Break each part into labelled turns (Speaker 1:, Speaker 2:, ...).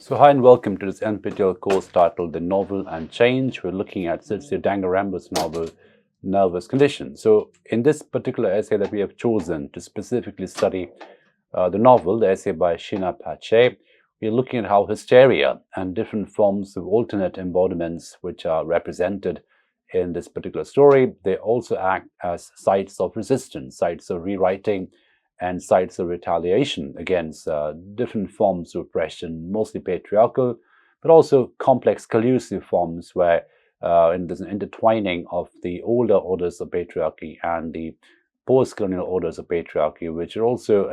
Speaker 1: So hi and welcome to this NPTEL course titled The Novel and Change. We're looking at Sitsia Dangarembga's novel Nervous Condition. So in this particular essay that we have chosen to specifically study the novel, the essay by Sheena Pache, we're looking at how hysteria and different forms of alternate embodiments which are represented in this particular story, they also act as sites of resistance, sites of rewriting, and sites of retaliation against different forms of oppression, mostly patriarchal, but also complex collusive forms where there's an intertwining of the older orders of patriarchy and the post-colonial orders of patriarchy, which are also,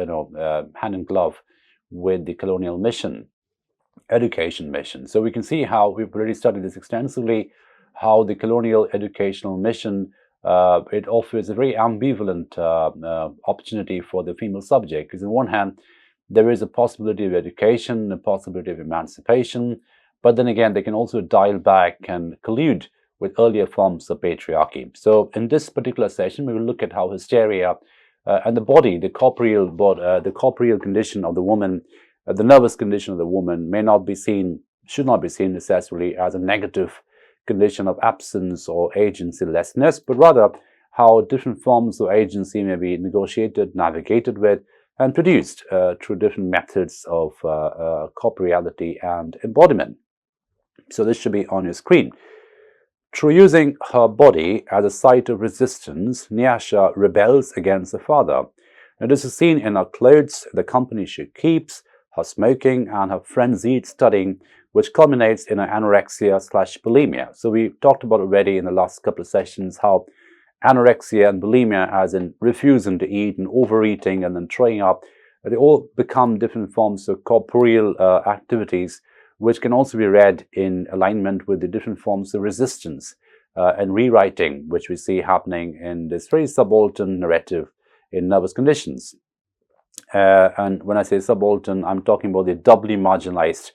Speaker 1: hand in glove with the colonial mission, education mission. So we can see how we've already studied this extensively, how the colonial educational mission it offers a very ambivalent opportunity for the female subject, because on one hand there is a possibility of education, a possibility of emancipation, but then again they can also dial back and collude with earlier forms of patriarchy. So in this particular session we will look at how hysteria and the body, the corporeal condition of the woman, the nervous condition of the woman should not be seen necessarily as a negative condition of absence or agency-lessness, but rather how different forms of agency may be negotiated, navigated with, and produced through different methods of corporeality and embodiment. So this should be on your screen. Through using her body as a site of resistance, Nyasha rebels against her father. Now, this is seen in her clothes, the company she keeps, her smoking, and her frenzied studying, which culminates in an anorexia/bulimia. So we talked about already in the last couple of sessions how anorexia and bulimia, as in refusing to eat and overeating and then throwing up, they all become different forms of corporeal activities, which can also be read in alignment with the different forms of resistance and rewriting, which we see happening in this very subaltern narrative in nervous conditions. And when I say subaltern, I'm talking about the doubly marginalized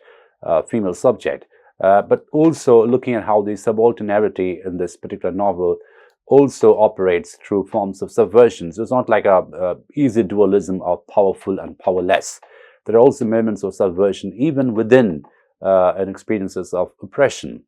Speaker 1: female subject, but also looking at how the subalternity in this particular novel also operates through forms of subversion. So it's not like a easy dualism of powerful and powerless. There are also moments of subversion even within and experiences of oppression.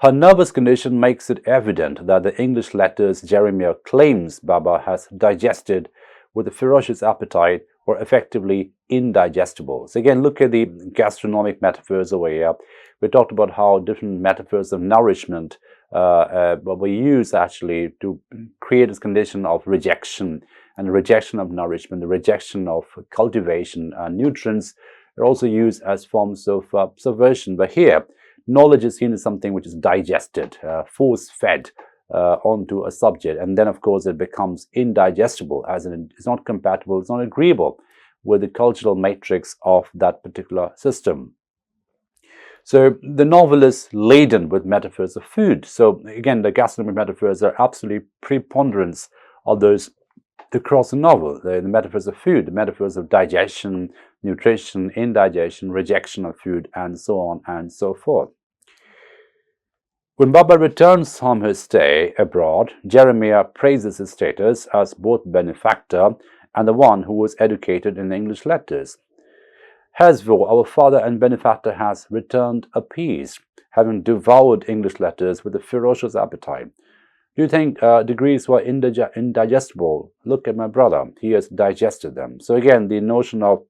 Speaker 1: Her nervous condition makes it evident that the English letters Jeremiah claims Baba has digested with a ferocious appetite or effectively indigestible. So again, look at the gastronomic metaphors over here. We talked about how different metaphors of nourishment were used actually to create this condition of rejection, and the rejection of nourishment, the rejection of cultivation and nutrients are also used as forms of subversion. But here, knowledge is seen as something which is digested, force-fed onto a subject, and then of course it becomes indigestible, as in it's not compatible, it's not agreeable with the cultural matrix of that particular system. So the novel is laden with metaphors of food. So again, the gastronomic metaphors are absolutely preponderance of those across the novel. The metaphors of food, the metaphors of digestion, nutrition, indigestion, rejection of food, and so on and so forth. When Baba returns from his stay abroad, Jeremiah praises his status as both benefactor and the one who was educated in English letters. Hasvo, our father and benefactor, has returned appeased, having devoured English letters with a ferocious appetite. Do you think degrees were indigestible? Look at my brother, he has digested them. So again, the notion of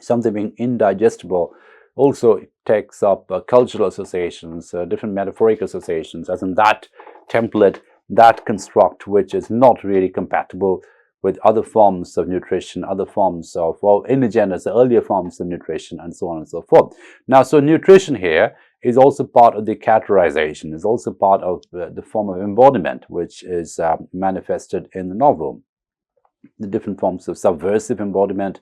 Speaker 1: something being indigestible also takes up cultural associations, different metaphorical associations, as in that template, that construct, which is not really compatible with other forms of nutrition, other forms of, well, indigenous, the earlier forms of nutrition, and so on and so forth. Now, so nutrition here is also part of the categorization, is also part of the form of embodiment, which is manifested in the novel. The different forms of subversive embodiment,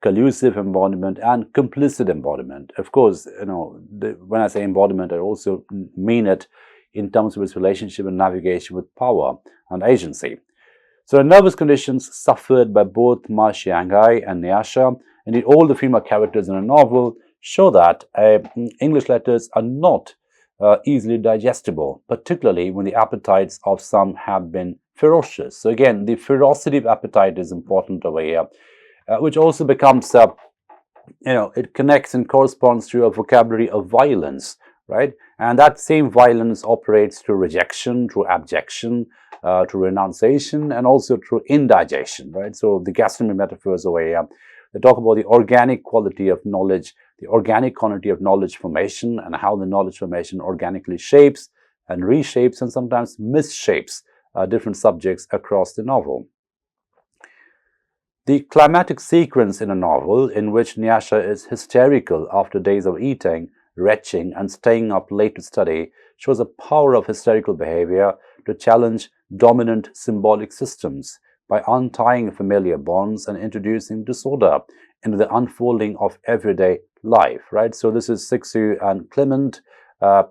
Speaker 1: collusive embodiment, and complicit embodiment. Of course, when I say embodiment, I also mean it in terms of its relationship and navigation with power and agency. So the nervous conditions suffered by both Ma Xiangai and Nyasha, indeed all the female characters in the novel, show that English letters are not easily digestible, particularly when the appetites of some have been ferocious. So again, the ferocity of appetite is important over here, which also becomes it connects and corresponds to a vocabulary of violence, right? And that same violence operates through rejection, through abjection, through renunciation, and also through indigestion, right? So the gastronomy metaphors over here, they talk about the organic quality of knowledge, the organic quantity of knowledge formation, and how the knowledge formation organically shapes and reshapes and sometimes misshapes different subjects across the novel. The climatic sequence in a novel in which Nyasha is hysterical after days of eating, retching, and staying up late to study shows the power of hysterical behavior to challenge dominant symbolic systems by untying familiar bonds and introducing disorder into the unfolding of everyday life, right? So this is Cixous and Clement.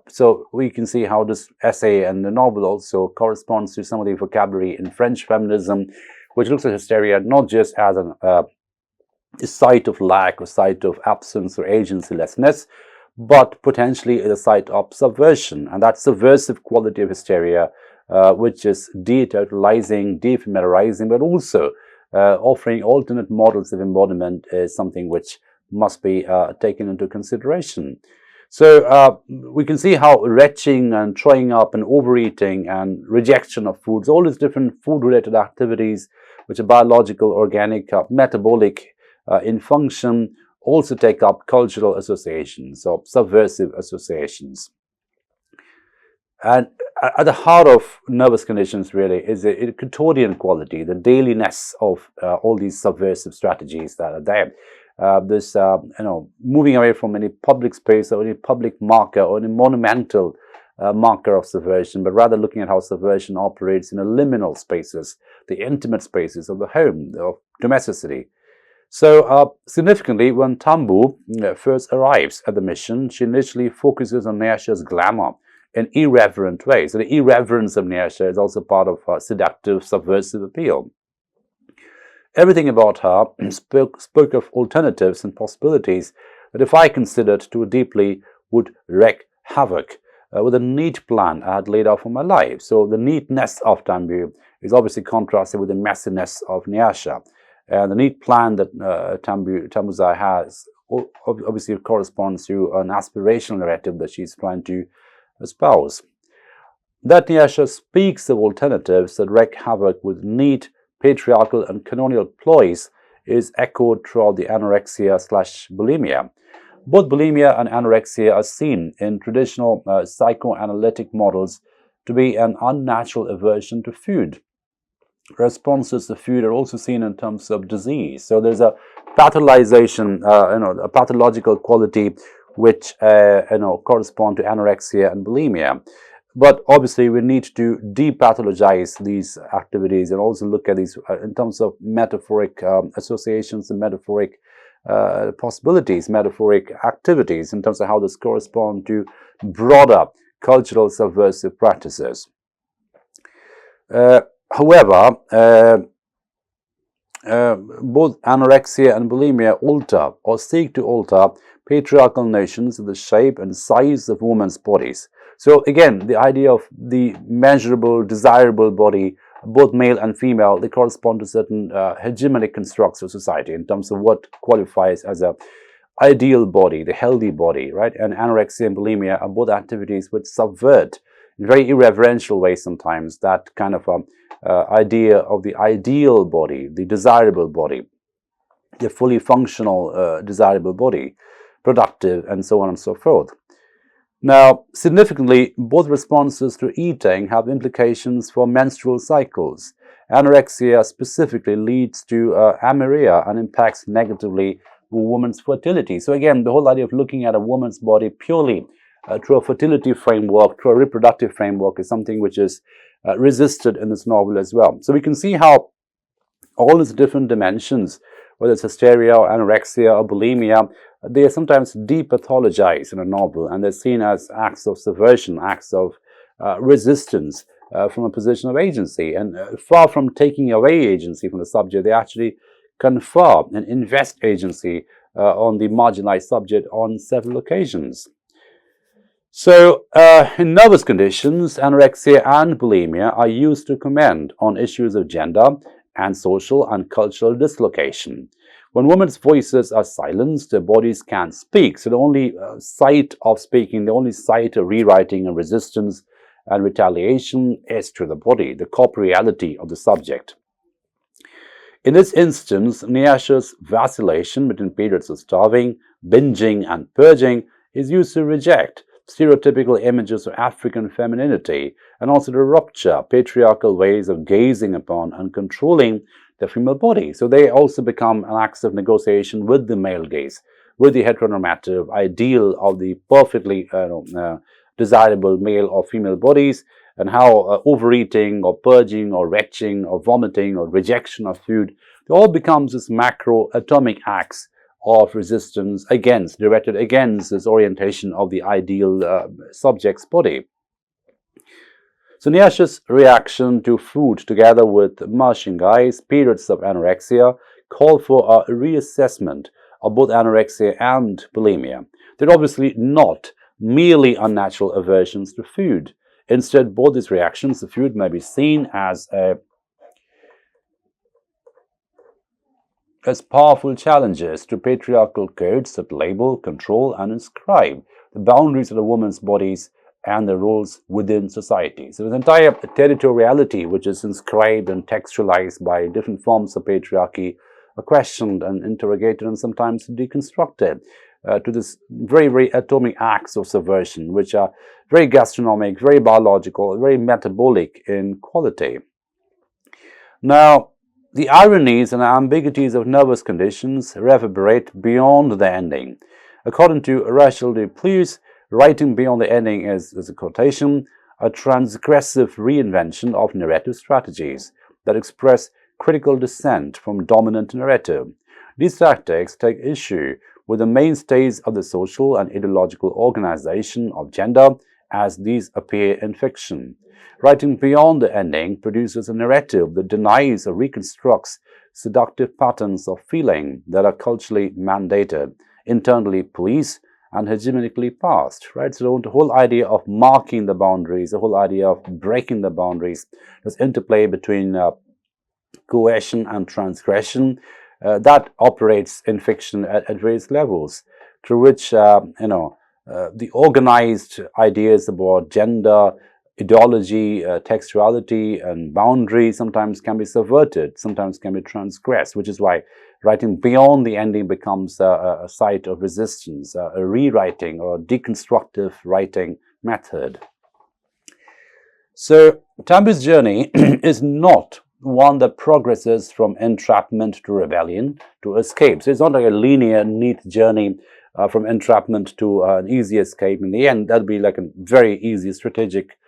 Speaker 1: So we can see how this essay and the novel also corresponds to some of the vocabulary in French feminism, which looks at hysteria not just as a site of lack or site of absence or agencylessness, but potentially a site of subversion. And that subversive quality of hysteria, which is de-totalizing, de-familiarizing, but also offering alternate models of embodiment, is something which must be taken into consideration. So we can see how retching and throwing up and overeating and rejection of foods, all these different food-related activities, which are biological, organic, metabolic in function, also take up cultural associations or subversive associations. And at the heart of nervous conditions really is a quotidian quality, the dailiness of all these subversive strategies that are there. This moving away from any public space or any public marker or any monumental marker of subversion, but rather looking at how subversion operates in the liminal spaces, the intimate spaces of the home, of domesticity. So significantly, when Tambu first arrives at the mission, she initially focuses on Nyasha's glamour in irreverent ways. So the irreverence of Nyasha is also part of her seductive, subversive appeal. Everything about her spoke of alternatives and possibilities that, if I considered too deeply, would wreak havoc with a neat plan I had laid out for my life. So the neatness of Tambu is obviously contrasted with the messiness of Nyasha. And the neat plan that Tambuzai has obviously corresponds to an aspirational narrative that she's trying to espouse. That Nyasha speaks of alternatives that wreak havoc with neat, patriarchal and colonial ploys is echoed throughout the anorexia/bulimia. Both bulimia and anorexia are seen in traditional psychoanalytic models to be an unnatural aversion to food. Responses to food are also seen in terms of disease. So there's a pathologization, a pathological quality which correspond to anorexia and bulimia. But obviously, we need to depathologize these activities and also look at these in terms of metaphoric associations and metaphoric possibilities, metaphoric activities, in terms of how this corresponds to broader cultural subversive practices. However, both anorexia and bulimia alter or seek to alter patriarchal notions of the shape and size of women's bodies. So again, the idea of the measurable, desirable body, both male and female, they correspond to certain hegemonic constructs of society in terms of what qualifies as a ideal body, the healthy body, right? And anorexia and bulimia are both activities which subvert in very irreverential ways sometimes that kind of idea of the ideal body, the desirable body, the fully functional desirable body, productive, and so on and so forth. Now, significantly, both responses to eating have implications for menstrual cycles. Anorexia specifically leads to amenorrhea and impacts negatively women's fertility. So again, the whole idea of looking at a woman's body purely through a fertility framework, through a reproductive framework, is something which is resisted in this novel as well. So we can see how all these different dimensions, whether it's hysteria or anorexia or bulimia, they are sometimes depathologized in a novel, and they're seen as acts of subversion, acts of resistance from a position of agency. And far from taking away agency from the subject, they actually confer and invest agency on the marginalized subject on several occasions. So, in nervous conditions, anorexia and bulimia are used to comment on issues of gender and social and cultural dislocation. When women's voices are silenced, their bodies can't speak. So the only site of speaking, the only site of rewriting and resistance and retaliation is to the body, the corporeality of the subject. In this instance, Nyasha's vacillation between periods of starving, binging, and purging is used to reject stereotypical images of African femininity and also to rupture patriarchal ways of gazing upon and controlling the female body. So they also become an act of negotiation with the male gaze, with the heteronormative ideal of the perfectly desirable male or female bodies, and how overeating or purging or retching or vomiting or rejection of food, it all becomes this macro atomic acts of resistance directed against this orientation of the ideal subject's body. So Nyasha's reaction to food, together with Masingai's periods of anorexia, call for a reassessment of both anorexia and bulimia. They're obviously not merely unnatural aversions to food. Instead, both these reactions to food may be seen as powerful challenges to patriarchal codes that label, control, and inscribe the boundaries of a woman's bodies and their roles within society. So the entire territoriality, which is inscribed and textualized by different forms of patriarchy, are questioned and interrogated and sometimes deconstructed to this very, very atomic acts of subversion, which are very gastronomic, very biological, very metabolic in quality. Now, the ironies and ambiguities of nervous conditions reverberate beyond the ending. According to Rachel de Plus, writing beyond the ending is a quotation, a transgressive reinvention of narrative strategies that express critical dissent from dominant narrative. These tactics take issue with the mainstays of the social and ideological organization of gender as these appear in fiction. Writing beyond the ending produces a narrative that denies or reconstructs seductive patterns of feeling that are culturally mandated, internally policed, and hegemonically passed, right? So the whole idea of marking the boundaries, the whole idea of breaking the boundaries, this interplay between coercion and transgression, that operates in fiction at various levels, through which, the organized ideas about gender, ideology, textuality, and boundary sometimes can be subverted, sometimes can be transgressed, which is why writing beyond the ending becomes a site of resistance, a rewriting or a deconstructive writing method. So Tambu's journey is not one that progresses from entrapment to rebellion to escape. So it's not like a linear, neat journey from entrapment to an easy escape. In the end, that'd be like a very easy strategic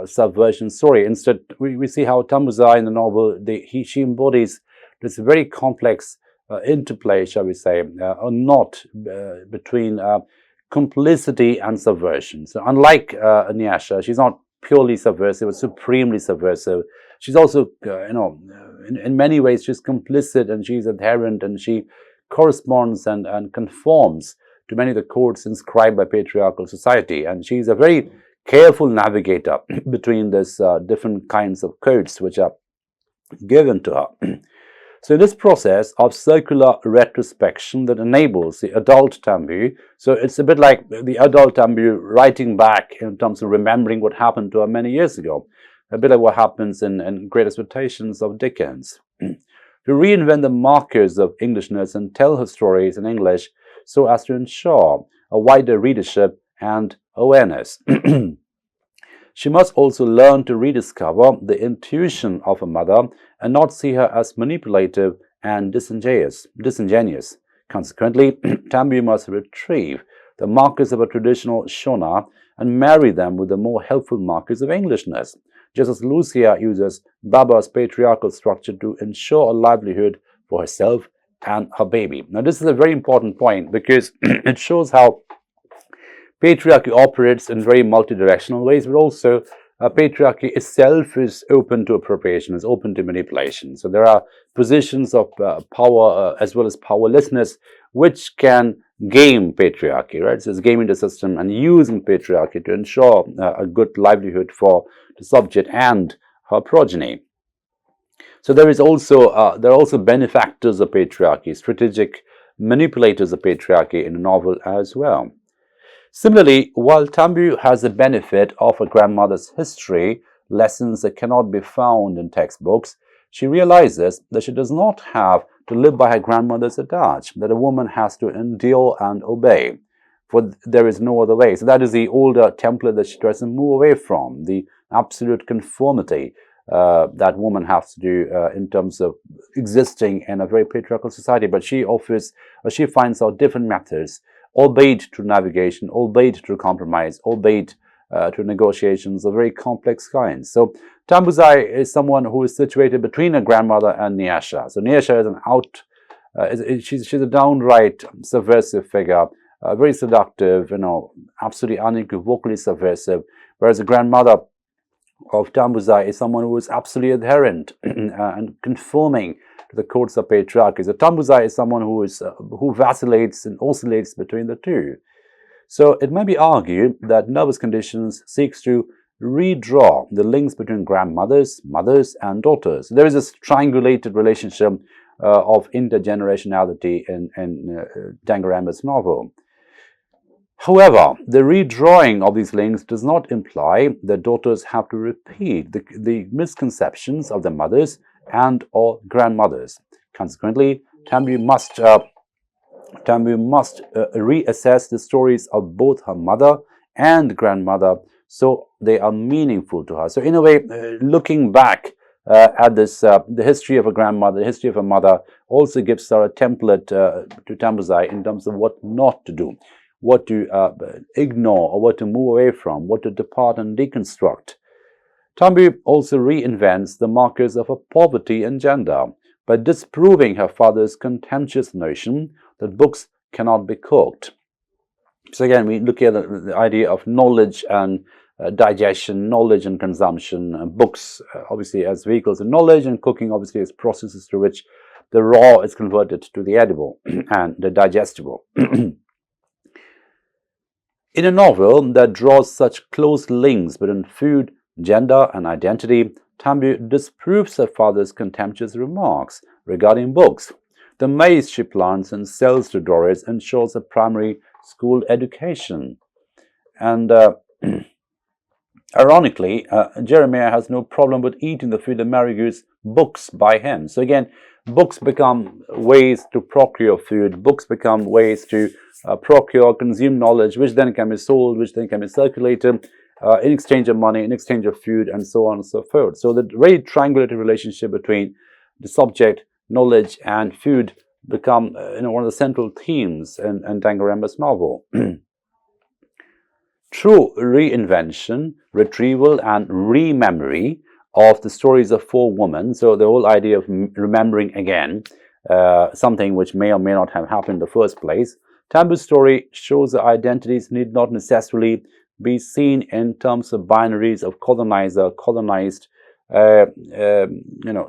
Speaker 1: subversion story. Instead, we see how Tambuza in the novel, she embodies this very complex interplay, shall we say, or not between complicity and subversion. So unlike Nyasha, she's not purely subversive, but supremely subversive. She's also, in many ways, she's complicit and she's adherent and she corresponds and conforms to many of the codes inscribed by patriarchal society. And she's a very careful navigator between these different kinds of codes which are given to her. So in this process of circular retrospection that enables the adult Tambu, so it's a bit like the adult Tambu writing back in terms of remembering what happened to her many years ago, a bit like what happens in Great Expectations of Dickens. To reinvent the markers of Englishness and tell her stories in English so as to ensure a wider readership and awareness. She must also learn to rediscover the intuition of her mother and not see her as manipulative and disingenuous. Consequently, Tambu must retrieve the markers of a traditional Shona and marry them with the more helpful markers of Englishness, just as Lucia uses Baba's patriarchal structure to ensure a livelihood for herself and her baby. Now, this is a very important point because it shows how patriarchy operates in very multidirectional ways, but also patriarchy itself is open to appropriation, is open to manipulation. So there are positions of power as well as powerlessness which can game patriarchy, right? So it's gaming the system and using patriarchy to ensure a good livelihood for the subject and her progeny. So there are also benefactors of patriarchy, strategic manipulators of patriarchy in the novel as well. Similarly, while Tambu has the benefit of her grandmother's history, lessons that cannot be found in textbooks, she realizes that she does not have to live by her grandmother's adage, that a woman has to endure and obey, for there is no other way. So that is the older template that she tries to move away from, the absolute conformity that woman has to do in terms of existing in a very patriarchal society. But she finds out different methods, albeit through navigation, albeit through compromise, albeit through negotiations of very complex kinds. So Tambuzai is someone who is situated between her grandmother and Nyasha. So Nyasha is she's a downright subversive figure, very seductive, absolutely unequivocally subversive, whereas the grandmother of Tambuzai is someone who is absolutely adherent and conforming to the codes of patriarchy. So Tambuzai is someone who vacillates and oscillates between the two. So it may be argued that Nervous Conditions seeks to redraw the links between grandmothers, mothers, and daughters. There is this triangulated relationship of intergenerationality in Dangarembga's novel. However, the redrawing of these links does not imply that daughters have to repeat the misconceptions of their mothers and or grandmothers. Consequently, Tambu must reassess the stories of both her mother and grandmother so they are meaningful to her. So in a way, looking back at this, the history of a grandmother, the history of a mother also gives her a template to Tambuzai in terms of what not to do, what to ignore or what to move away from, what to depart and deconstruct. Tambu also reinvents the markers of her poverty and gender by disproving her father's contentious notion that books cannot be cooked. So again, we look at the idea of knowledge and digestion, knowledge and consumption, books obviously as vehicles of knowledge, and cooking obviously as processes through which the raw is converted to the edible and the digestible. In a novel that draws such close links between food, gender, and identity, Tambu disproves her father's contemptuous remarks regarding books. The maize she plants and sells to Doris ensures a primary school education. And ironically, Jeremiah has no problem with eating the food that Mary gives books by him. So again, books become ways to procure food. Books become ways to procure, consume knowledge, which then can be sold, which then can be circulated in exchange of money, in exchange of food, and so on and so forth. So the very triangulated relationship between the subject, knowledge, and food become one of the central themes in Dangarembga's novel. Through reinvention, retrieval, and rememory of the stories of four women, so the whole idea of remembering again something which may or may not have happened in the first place, Tambu's story shows that identities need not necessarily be seen in terms of binaries of colonizer, colonized,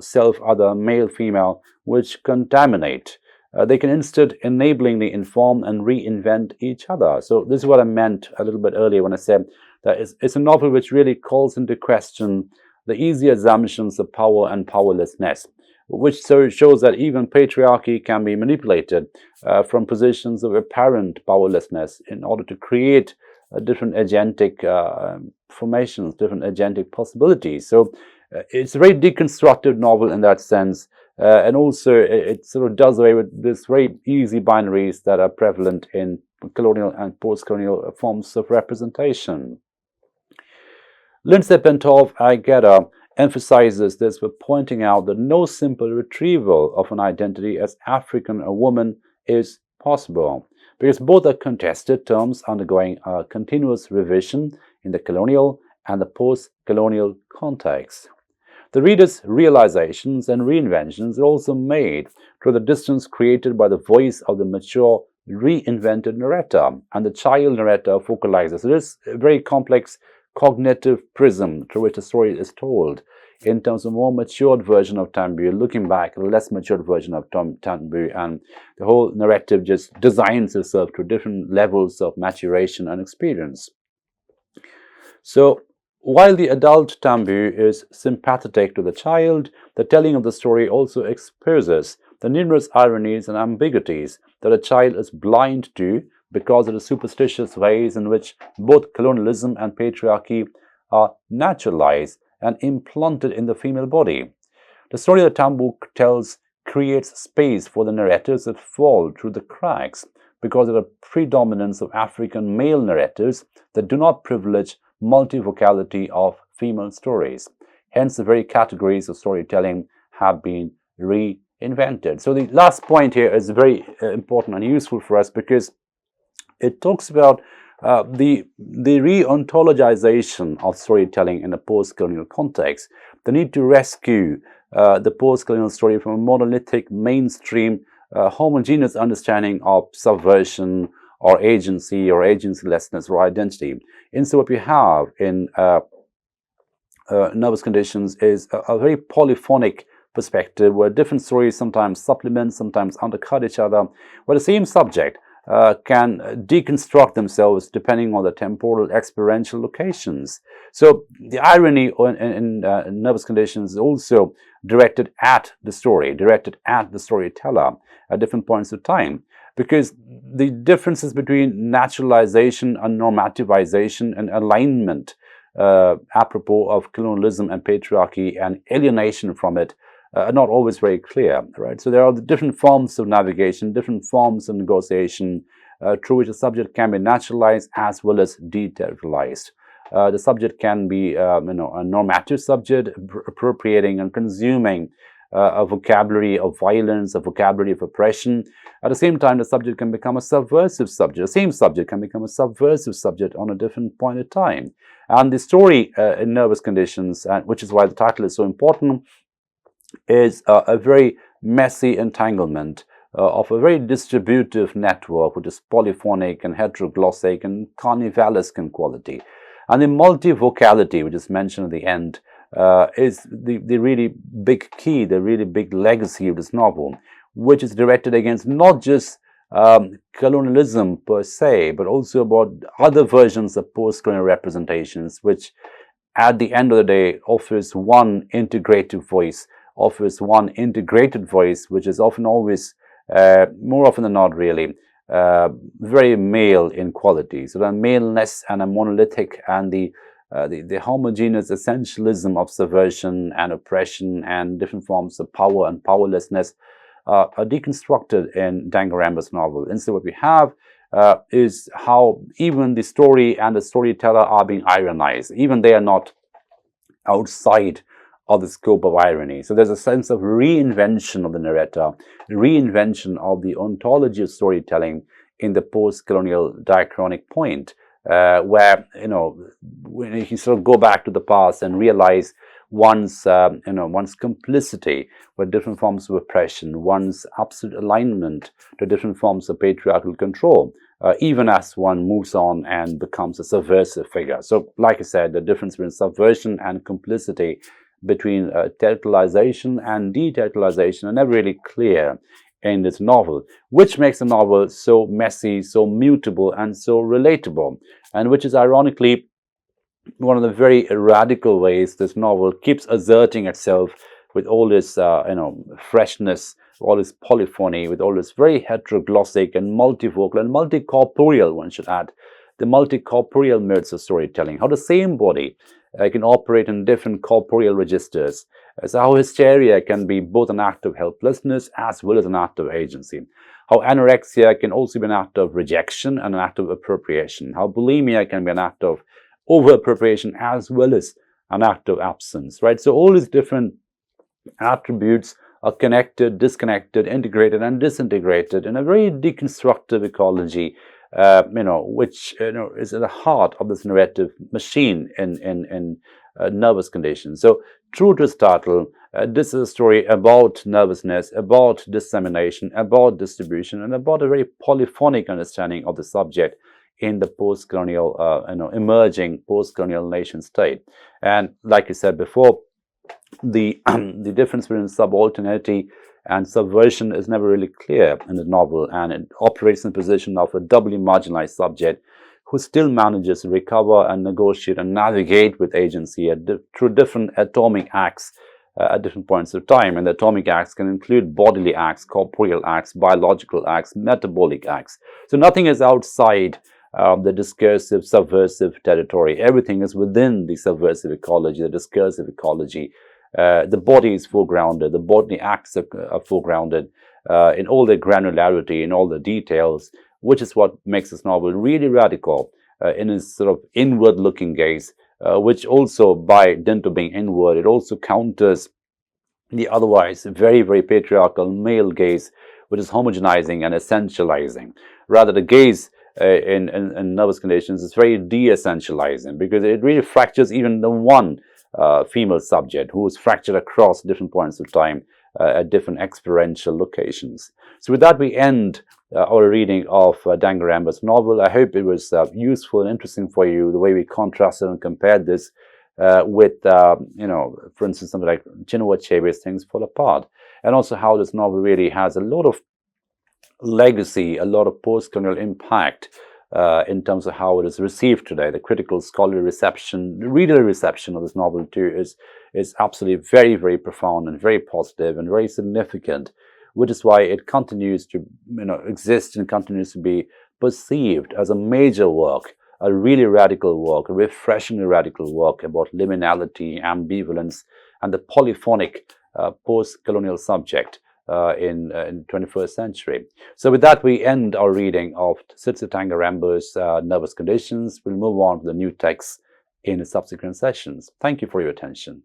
Speaker 1: self, other, male, female, which contaminate. They can instead enablingly inform and reinvent each other. So this is what I meant a little bit earlier when I said that it's a novel which really calls into question the easy assumptions of power and powerlessness, which shows that even patriarchy can be manipulated from positions of apparent powerlessness in order to create different agentic formations, different agentic possibilities. So it's a very deconstructive novel in that sense, and also it sort of does away with this very easy binaries that are prevalent in colonial and post-colonial forms of representation. Lindsay Pentov-Agueda emphasizes this by pointing out that no simple retrieval of an identity as African or woman is possible, because both are contested terms undergoing a continuous revision in the colonial and the post-colonial context. The reader's realizations and reinventions are also made through the distance created by the voice of the mature, reinvented narrator, and the child narrator focalizes. So this is a very complex cognitive prism through which the story is told. In terms of a more matured version of Tambu, looking back at a less matured version of Tambu, and the whole narrative just designs itself to different levels of maturation and experience. So While the adult Tambu is sympathetic to the child, the telling of the story also exposes the numerous ironies and ambiguities that a child is blind to because of the superstitious ways in which both colonialism and patriarchy are naturalized and implanted in the female body. The story that Tambu tells creates space for the narrators that fall through the cracks because of the predominance of African male narrators that do not privilege multivocality of female stories. Hence, the very categories of storytelling have been reinvented. So the last point here is very important and useful for us because it talks about the re-ontologization of storytelling in a post-colonial context, the need to rescue the post-colonial story from a monolithic, mainstream, homogeneous understanding of subversion or agency or agencylessness or identity. Instead, what we have in nervous conditions is a very polyphonic perspective where different stories sometimes supplement, sometimes undercut each other, where the same subject can deconstruct themselves depending on the temporal experiential locations. So the irony in nervous conditions is also directed at the story, directed at the storyteller at different points of time, because the differences between naturalization and normativization and alignment apropos of colonialism and patriarchy and alienation from it are not always very clear, right? So there are the different forms of navigation, different forms of negotiation through which the subject can be naturalized as well as deterritorialized. The subject can be, a normative subject, appropriating and consuming a vocabulary of violence, a vocabulary of oppression. At the same time, the subject can become a subversive subject. The same subject can become a subversive subject on a different point of time. And the story in nervous conditions, which is why the title is so important, is a very messy entanglement of a very distributive network which is polyphonic and heteroglossic and carnivalesque in quality. And the multivocality, which is mentioned at the end, is the really big key, the really big legacy of this novel, which is directed against not just colonialism per se, but also about other versions of post-colonial representations, which at the end of the day offers one integrative voice, which is often always, more often than not really, very male in quality. So the maleness and a monolithic and the homogeneous essentialism of subversion and oppression and different forms of power and powerlessness are deconstructed in Dangaramba's novel. Instead, what we have is how even the story and the storyteller are being ironized. Even they are not outside of the scope of irony. So there's a sense of reinvention of the narrator, reinvention of the ontology of storytelling in the post-colonial diachronic point, where, when you sort of go back to the past and realize one's complicity with different forms of oppression, one's absolute alignment to different forms of patriarchal control, even as one moves on and becomes a subversive figure. So, like I said, the difference between subversion and complicity, between territorialization and deterritorialization, are never really clear in this novel, which makes the novel so messy, so mutable, and so relatable, and which is ironically one of the very radical ways this novel keeps asserting itself with all this, freshness, all this polyphony, with all this very heteroglossic and multivocal and multicorporeal, one should add, the multicorporeal modes of storytelling, how the same body can operate in different corporeal registers. So how hysteria can be both an act of helplessness as well as an act of agency. How anorexia can also be an act of rejection and an act of appropriation. How bulimia can be an act of over-appropriation as well as an act of absence, right? So all these different attributes are connected, disconnected, integrated, and disintegrated in a very deconstructive ecology, which is at the heart of this narrative machine in nervous conditions. So, true to its title, this is a story about nervousness, about dissemination, about distribution, and about a very polyphonic understanding of the subject in the post-colonial, emerging post-colonial nation state. And like I said before, the difference between subalternity and subversion is never really clear in the novel, and it operates in the position of a doubly marginalized subject who still manages to recover and negotiate and navigate with agency through different atomic acts at different points of time. And the atomic acts can include bodily acts, corporeal acts, biological acts, metabolic acts. So nothing is outside the discursive, subversive territory. Everything is within the subversive ecology, the discursive ecology. The body is foregrounded, the bodily acts are foregrounded in all their granularity, in all the details, which is what makes this novel really radical in its sort of inward-looking gaze, which also, by dint of being inward, it also counters the otherwise very, very patriarchal male gaze, which is homogenizing and essentializing. Rather, the gaze in nervous conditions is very de-essentializing, because it really fractures even the one female subject who is fractured across different points of time at different experiential locations. So with that, we end our reading of Dangarembga's novel. I hope it was useful and interesting for you, the way we contrasted and compared this with, for instance, something like Chinua Achebe's Things Fall Apart, and also how this novel really has a lot of legacy, a lot of post-colonial impact in terms of how it is received today. The critical scholarly reception, the reader reception of this novel too is absolutely very, very profound and very positive and very significant, which is why it continues to exist and continues to be perceived as a major work, a really radical work, a refreshingly radical work about liminality, ambivalence, and the polyphonic post-colonial subject in 21st century. So with that, we end our reading of Sitsu Dangarembga's Nervous Conditions. We'll move on to the new text in subsequent sessions. Thank you for your attention.